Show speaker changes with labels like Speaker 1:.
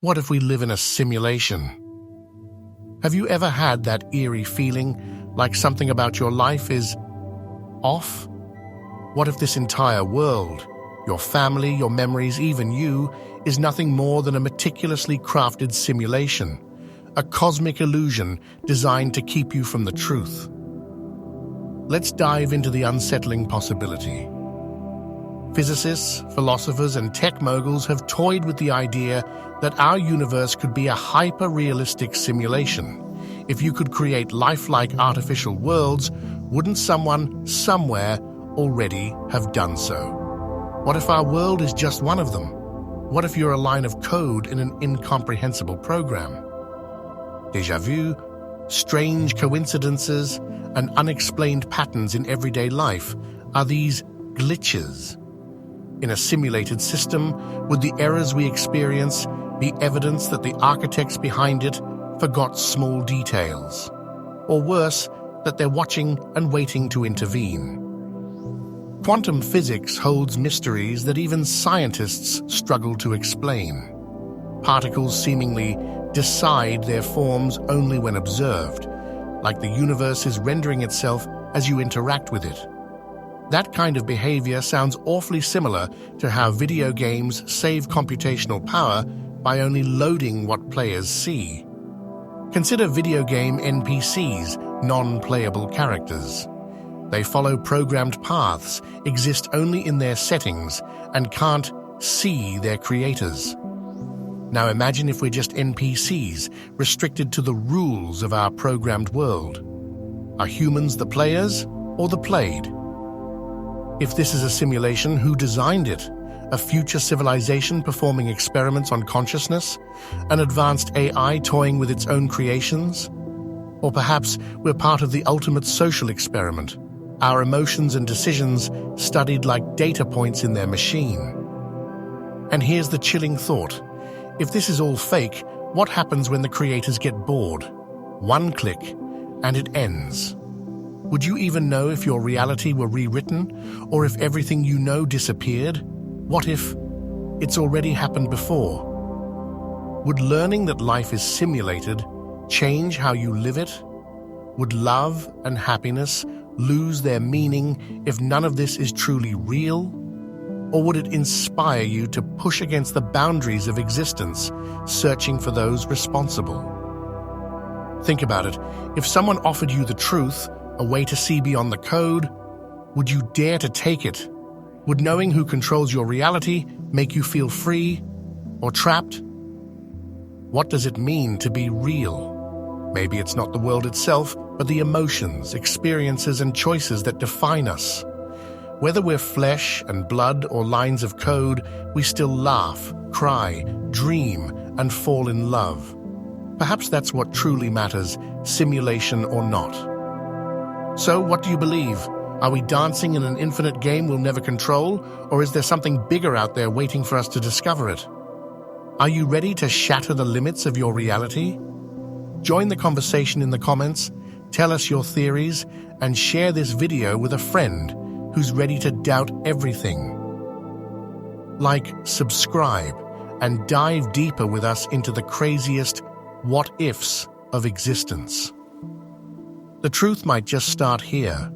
Speaker 1: What if we live in a simulation? Have you ever had that eerie feeling like something about your life is off? What if this entire world, your family, your memories, even you, is nothing more than a meticulously crafted simulation, a cosmic illusion designed to keep you from the truth? Let's dive into the unsettling possibility. Physicists, philosophers, and tech moguls have toyed with the idea that our universe could be a hyper-realistic simulation. If you could create lifelike artificial worlds, wouldn't someone, somewhere, already have done so? What if our world is just one of them? What if you're a line of code in an incomprehensible program? Déjà vu, strange coincidences, and unexplained patterns in everyday life are these glitches. In a simulated system, would the errors we experience be evidence that the architects behind it forgot small details? Or worse, that they're watching and waiting to intervene? Quantum physics holds mysteries that even scientists struggle to explain. Particles seemingly decide their forms only when observed, like the universe is rendering itself as you interact with it. That kind of behavior sounds awfully similar to how video games save computational power by only loading what players see. Consider video game NPCs, non-playable characters. They follow programmed paths, exist only in their settings, and can't see their creators. Now imagine if we're just NPCs, restricted to the rules of our programmed world. Are humans the players or the played? If this is a simulation, who designed it? A future civilization performing experiments on consciousness? An advanced AI toying with its own creations? Or perhaps we're part of the ultimate social experiment, our emotions and decisions studied like data points in their machine. And here's the chilling thought. If this is all fake, what happens when the creators get bored? One click, and it ends. Would you even know if your reality were rewritten, or if everything you know disappeared? What if it's already happened before? Would learning that life is simulated change how you live it? Would love and happiness lose their meaning if none of this is truly real? Or would it inspire you to push against the boundaries of existence, searching for those responsible? Think about it. If someone offered you the truth, a way to see beyond the code, would you dare to take it? Would knowing who controls your reality make you feel free or trapped? What does it mean to be real? Maybe it's not the world itself, but the emotions, experiences, and choices that define us. Whether we're flesh and blood or lines of code, we still laugh, cry, dream, and fall in love. Perhaps that's what truly matters, simulation or not. So, what do you believe? Are we dancing in an infinite game we'll never control, or is there something bigger out there waiting for us to discover it? Are you ready to shatter the limits of your reality? Join the conversation in the comments, tell us your theories, and share this video with a friend who's ready to doubt everything. Like, subscribe, and dive deeper with us into the craziest what-ifs of existence. The truth might just start here,